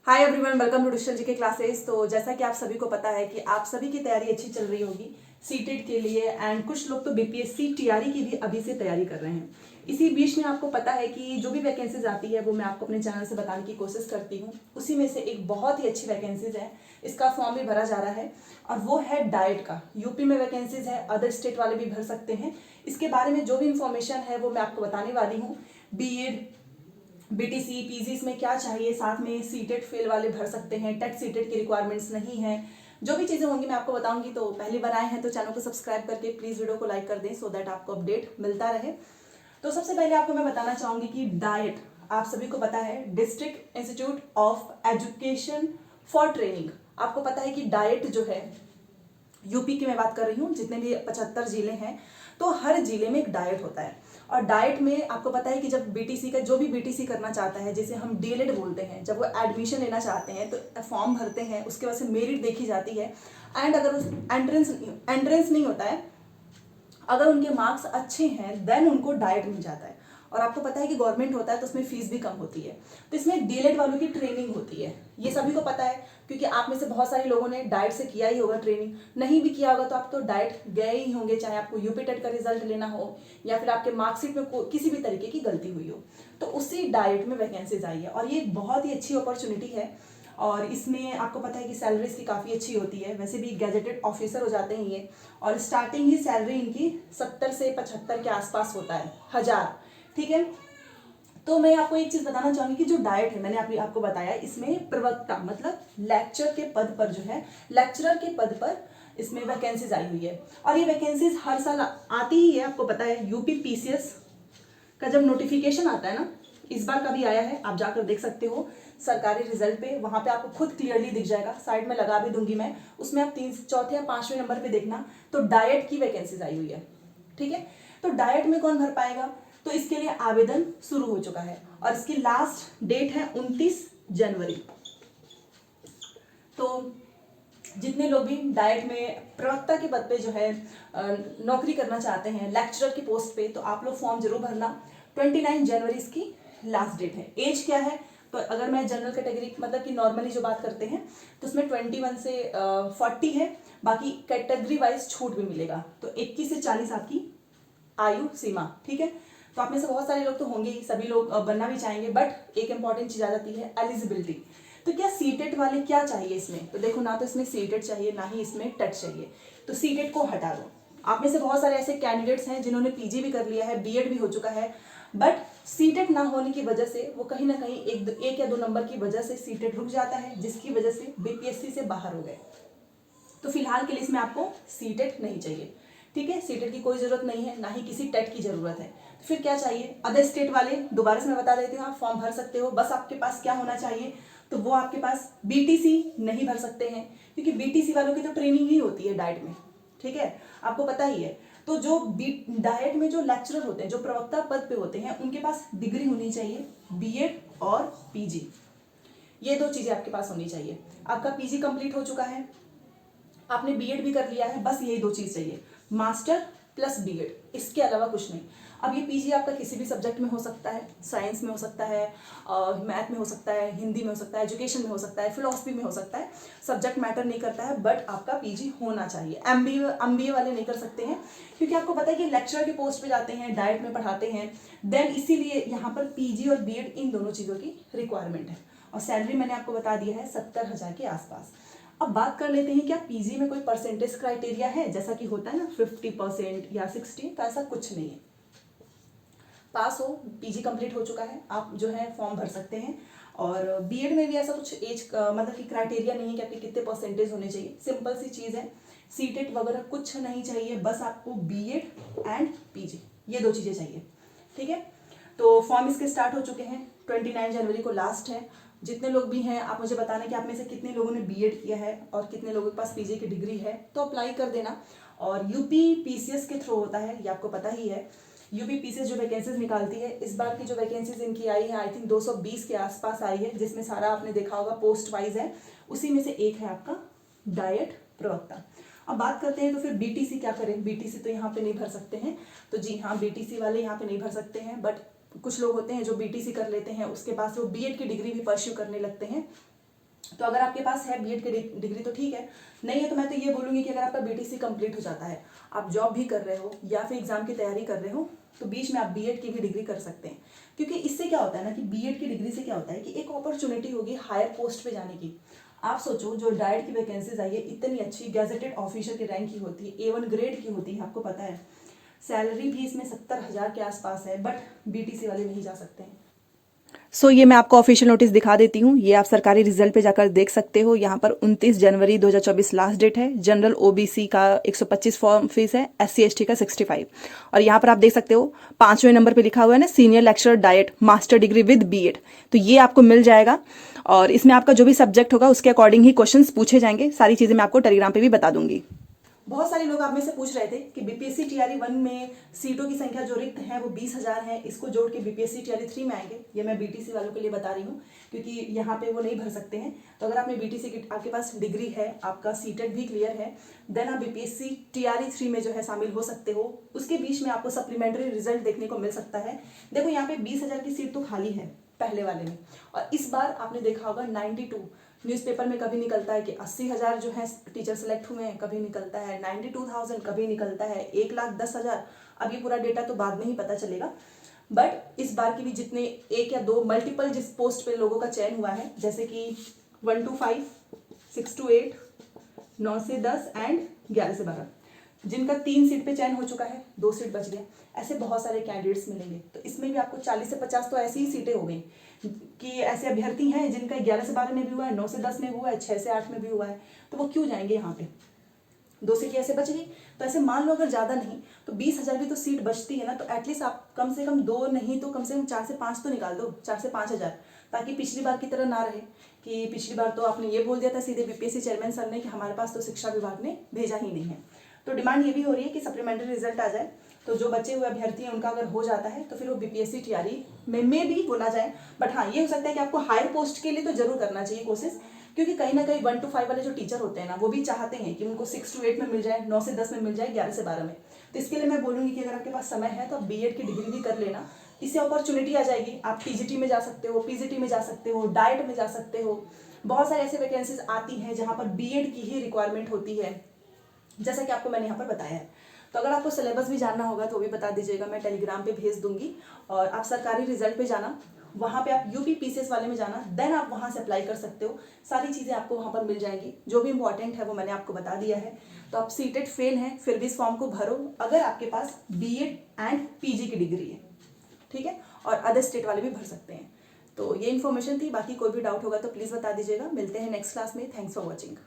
Hi everyone, welcome to digital GK classes. तो जैसा कि आप सभी को पता है कि आप सभी की तैयारी अच्छी चल रही होगी सीटेट के लिए, एंड कुछ लोग तो बीपीएससी टीआरई की भी अभी से तैयारी कर रहे हैं। इसी बीच में आपको पता है कि जो भी वैकेंसीज आती है वो मैं आपको अपने चैनल से बताने की कोशिश करती हूँ। उसी में से एक बहुत ही अच्छी वैकेंसीज है, इसका फॉर्म भी भरा जा रहा है और वो है डाइट का। यूपी में वैकेंसीज है, अदर स्टेट वाले भी भर सकते हैं। इसके बारे में जो भी इंफॉर्मेशन है वो मैं आपको बताने वाली हूँ। बीएड, बीटीसी, पीजीज में क्या चाहिए, साथ में सीटेट फेल वाले भर सकते हैं, टेट सीटेट की रिक्वायरमेंट्स नहीं है, जो भी चीज़ें होंगी मैं आपको बताऊंगी। तो पहले बनाए हैं तो चैनल को सब्सक्राइब करके प्लीज़ वीडियो को लाइक कर दें सो दैट आपको अपडेट मिलता रहे। तो सबसे पहले आपको मैं बताना चाहूंगी कि डाइट, आप सभी को पता है, district institute of education for training. आपको पता है कि डाइट जो है, यूपी की मैं बात कर रही हूँ, जितने भी 75 जिले हैं तो हर जिले में एक डाइट होता है। और डाइट में आपको पता है कि जब बीटीसी का, जो भी बीटीसी करना चाहता है, जिसे हम डीएलएड बोलते हैं, जब वो एडमिशन लेना चाहते हैं तो फॉर्म भरते हैं, उसके बाद से मेरिट देखी जाती है। एंड अगर उस एंट्रेंस नहीं होता है, अगर उनके मार्क्स अच्छे हैं देन उनको डाइट मिल जाता है। और आपको पता है कि गवर्नमेंट होता है तो उसमें फीस भी कम होती है। तो इसमें डीएलएड वालों की ट्रेनिंग होती है, ये सभी को पता है क्योंकि आप में से बहुत सारे लोगों ने डाइट से किया ही होगा ट्रेनिंग। नहीं भी किया होगा तो आप तो डाइट गए ही होंगे, चाहे आपको यूपी टेट का रिजल्ट लेना हो या फिर आपके मार्कशीट में किसी भी तरीके की गलती हुई हो, तो उसी डाइट में वैकेंसीज आई है। और ये बहुत ही अच्छी अपॉर्चुनिटी है और इसमें आपको पता है कि सैलरी इसकी काफ़ी अच्छी होती है। वैसे भी गैजेटेड ऑफिसर हो जाते हैं ये, और स्टार्टिंग ही सैलरी इनकी 70 से 75 के आसपास होता है, 1000। ठीक है, तो मैं आपको एक चीज़ बताना चाहूँगी कि जो डाइट है, मैंने आपको बताया, इसमें प्रवक्ता मतलब लेक्चर के पद पर जो है, लेक्चरर के पद पर इसमें वैकेंसीज आई हुई है। और ये वैकेंसीज हर साल आती ही है। आपको पता है यूपी पीसीएस का जब नोटिफिकेशन आता है ना, इस बार का भी आया है, आप जाकर देख सकते हो सरकारी रिजल्ट पे, वहां पे आपको खुद क्लियरली दिख जाएगा, साइड में लगा भी दूंगी मैं, उसमें आप 3, 4 या 5वें नंबर पे देखना, तो डाइट की वैकेंसीज आई हुई है। ठीक है, तो डाइट में कौन भर पाएगा, तो इसके लिए आवेदन शुरू हो चुका है और इसकी लास्ट डेट है 29 जनवरी। तो जितने लोग भी डाइट में प्रवक्ता के पद पे जो है नौकरी करना चाहते हैं, लेक्चरर की पोस्ट पे, तो आप लोग फॉर्म जरूर भरना। 29 जनवरी इसकी लास्ट डेट है। एज क्या है, तो अगर मैं जनरल कैटेगरी मतलब कि नॉर्मली जो बात करते हैं तो उसमें 21 से 40 है, बाकी कैटेगरी वाइज छूट भी मिलेगा। तो 21 से 40 आपकी आयु सीमा। ठीक है, तो आप में से बहुत सारे लोग तो होंगे ही, सभी लोग बनना भी चाहेंगे, बट एक इंपॉर्टेंट चीज आ जाती है एलिजिबिलिटी। तो क्या सीटेट वाले क्या चाहिए इसमें, तो देखो ना तो इसमें सीटेट चाहिए ना ही इसमें टेट चाहिए, तो सीटेट को हटा दो। आप में से बहुत सारे ऐसे कैंडिडेट्स हैं जिन्होंने पीजी भी कर लिया है, बीएड भी हो चुका है, बट सीटेट ना होने की वजह से वो कहीं ना कहीं एक या दो नंबर की वजह से सीटेट रुक जाता है, जिसकी वजह से बीपीएससी से बाहर हो गए। तो फिलहाल के लिए इसमें आपको सीटेट नहीं चाहिए। ठीक है, सीटेट की कोई जरूरत नहीं है, ना ही किसी टेट की जरूरत है। तो फिर क्या चाहिए, अदर स्टेट वाले दोबारा से मैं बता देती हूँ, आप फॉर्म भर सकते हो। बस आपके पास क्या होना चाहिए, तो वो आपके पास बीटीसी नहीं भर सकते हैं, क्योंकि बीटीसी वालों की तो ट्रेनिंग ही होती है डाइट में। ठीक है, आपको पता ही है। तो जो डाइट में जो लेक्चरर होते हैं, जो प्रवक्ता पद पे होते हैं, उनके पास डिग्री होनी चाहिए, बीएड और पीजी, ये दो चीजें आपके पास होनी चाहिए। आपका पीजी कंप्लीट हो चुका है, आपने बीएड भी कर लिया है, बस यही दो चीज चाहिए, मास्टर प्लस बीएड, इसके अलावा कुछ नहीं। अब ये पीजी आपका किसी भी सब्जेक्ट में हो सकता है, साइंस में हो सकता है, मैथ में हो सकता है, हिंदी में हो सकता है, एजुकेशन में हो सकता है, फिलोसफी में हो सकता है, सब्जेक्ट मैटर नहीं करता है, बट आपका पीजी होना चाहिए। एमबीए वाले नहीं कर सकते हैं, क्योंकि आपको पता है कि लेक्चरर की पोस्ट पे जाते हैं, डाइट में पढ़ाते हैं, देन इसीलिए यहाँ पर पीजी और बीएड इन दोनों चीज़ों की रिक्वायरमेंट है। और सैलरी मैंने आपको बता दिया है 70,000 के आसपास। अब बात कर लेते हैं, क्या पीजी में कोई परसेंटेज क्राइटेरिया है, जैसा कि होता है ना 50% या 60, तो ऐसा कुछ नहीं है। पास हो, पीजी कंप्लीट हो चुका है, आप जो है फॉर्म भर सकते हैं। और बीएड में भी ऐसा कुछ एज मतलब कि क्राइटेरिया नहीं है कि आपके कितने परसेंटेज होने चाहिए, सिंपल सी चीज़ है, सीटेट वगैरह कुछ नहीं चाहिए, बस आपको बीएड एंड पीजी, ये दो चीज़ें चाहिए। ठीक है, तो फॉर्म इसके स्टार्ट हो चुके हैं, 29 जनवरी को लास्ट है। जितने लोग भी हैं, आप मुझे बताना कि आप में से कितने लोगों ने बीएड किया है और कितने लोगों के पास पीजी की डिग्री है, तो अप्लाई कर देना। और यूपी पीसीएस के थ्रू होता है, ये आपको पता ही है। यूपी पीसीएस जो वैकेंसीज निकालती है, इस बार की जो वैकेंसीज इनकी आई है, आई थिंक 220 के आसपास आई है, जिसमें सारा आपने देखा होगा पोस्ट वाइज है, उसी में से एक है आपका डाइट प्रवक्ता। अब बात करते हैं तो फिर बीटीसी क्या करें, बीटीसी तो यहाँ पे नहीं भर सकते हैं, तो जी हाँ, बीटीसी वाले यहाँ पे नहीं भर सकते हैं, बट कुछ लोग होते हैं जो बीटीसी कर लेते हैं, उसके बाद वो बीएड की डिग्री भी परस्यू करने लगते हैं, तो अगर आपके पास है बीएड की डिग्री तो ठीक है, नहीं है तो मैं तो ये बोलूँगी कि अगर आपका बीटीसी कंप्लीट हो जाता है, आप जॉब भी कर रहे हो या फिर एग्जाम की तैयारी कर रहे हो, तो बीच में आप बीएड की भी डिग्री कर सकते हैं। क्योंकि इससे क्या होता है ना कि बीएड की डिग्री से क्या होता है कि एक अपॉर्चुनिटी होगी हायर पोस्ट पे जाने की। आप सोचो, जो डाइट की वैकेंसीज आई है इतनी अच्छी, गैजेटेड ऑफिसर की रैंक की होती है, A1 ग्रेड की होती है, आपको पता है। सैलरी भी इसमें 70,000 के आसपास है, बट बीटीसी वाले नहीं जा सकते हैं। ये मैं आपको ऑफिशियल नोटिस दिखा देती हूँ, ये आप सरकारी रिजल्ट पे जाकर देख सकते हो। यहाँ पर 29 जनवरी 2024 लास्ट डेट है। जनरल ओबीसी का 125 फॉर्म फीस है, SC ST का 65। और यहाँ पर आप देख सकते हो 5वें नंबर पे लिखा हुआ है ना, senior lecturer DIET master degree with BEd, तो ये आपको मिल जाएगा। और इसमें आपका जो भी सब्जेक्ट होगा उसके अकॉर्डिंग ही क्वेश्चंस पूछे जाएंगे। सारी चीज़ें मैं आपको टेलीग्राम पे भी बता दूंगी। बहुत सारे लोग आप में से पूछ रहे थे कि बीपीएससी टीआरई 1 में सीटों की संख्या जो रिक्त है वो 20,000 है, इसको जोड़ के बीपीएससी टीआरई 3 में आएंगे। ये मैं बीटीसी वालों के लिए बता रही हूँ क्योंकि यहाँ पे वो नहीं भर सकते हैं। तो अगर आपने बीटीसी की आपके पास डिग्री है, आपका सीटेट भी क्लियर है, देन आप बीपीएससी टीआरई 3 में जो है शामिल हो सकते हो। उसके बीच में आपको सप्लीमेंट्री रिजल्ट देखने को मिल सकता है। देखो यहाँ पे 20,000 की सीट तो खाली है पहले वाले में, और इस बार आपने देखा होगा 92 न्यूज़पेपर में कभी निकलता है कि 80,000 जो है टीचर सेलेक्ट हुए हैं, कभी निकलता है 92,000, कभी निकलता है 1,10,000। अब ये पूरा डेटा तो बाद में ही पता चलेगा, बट इस बार की भी जितने एक या दो मल्टीपल जिस पोस्ट पे लोगों का चयन हुआ है, जैसे कि 1 to 5, 6 to 8, 9 से 10 एंड 11 से 12, जिनका 3 सीट पे चयन हो चुका है, 2 सीट बच गए, ऐसे बहुत सारे कैंडिडेट्स मिलेंगे। तो इसमें भी आपको 40 से 50 तो ऐसी ही सीटें हो गई कि ऐसे अभ्यर्थी हैं जिनका 11 से 12 में भी हुआ है, 9 से 10 में भी हुआ है, 6 से 8 में भी हुआ है, तो वो क्यों जाएंगे यहाँ पे? 2 सीटें ऐसे बच गई। तो ऐसे मान लो अगर ज़्यादा नहीं तो 20,000 भी तो सीट बचती है ना, तो एटलीस्ट आप कम से कम 2 नहीं तो कम से कम 4 से 5 तो निकाल दो, 4 से 5,000, ताकि पिछली बार की तरह ना रहे कि पिछली बार तो आपने ये बोल दिया था सीधे बीपीएससी चेयरमैन सर ने कि हमारे पास तो शिक्षा विभाग ने भेजा ही नहीं है। तो डिमांड ये भी हो रही है कि सप्लीमेंट्री रिजल्ट आ जाए, तो जो बचे हुए अभ्यर्थी हैं उनका अगर हो जाता है तो फिर वो बीपीएससी टीआरई में भी बोला जाए। बट हाँ, ये हो सकता है कि आपको हायर पोस्ट के लिए तो जरूर करना चाहिए कोशिश, क्योंकि कहीं ना कहीं 1 to 5 वाले जो टीचर होते हैं ना, वो भी चाहते हैं कि उनको 6 to 8 में मिल जाए, 9 से 10 में मिल जाए, 11 से 12 में। तो इसके लिए मैं बोलूँगी कि अगर आपके पास समय है तो आप बीएड की डिग्री भी कर लेना, इससे अपॉर्चुनिटी आ जाएगी। आप टीजीटी में जा सकते हो, पीजीटी में जा सकते हो, डाइट में जा सकते हो। बहुत सारे ऐसे वैकेंसीज आती हैं जहाँ पर बीएड की ही रिक्वायरमेंट होती है, जैसा कि आपको मैंने यहाँ पर बताया है। तो अगर आपको सिलेबस भी जानना होगा तो भी बता दीजिएगा, मैं टेलीग्राम पे भेज दूंगी। और आप सरकारी रिजल्ट पे जाना, वहाँ पे आप यूपी पीसीएस वाले में जाना, देन आप वहाँ से अप्लाई कर सकते हो। सारी चीज़ें आपको वहाँ पर मिल जाएंगी, जो भी इंपॉर्टेंट है वो मैंने आपको बता दिया है। तो आप सीटेट फेल हैं फिर भी इस फॉर्म को भरो अगर आपके पास बीएड एंड पीजी की डिग्री है, ठीक है। और अदर स्टेट वाले भी भर सकते हैं। तो ये इन्फॉर्मेशन थी, बाकी कोई भी डाउट होगा तो प्लीज़ बता दीजिएगा। मिलते हैं नेक्स्ट क्लास में। Thanks for watching.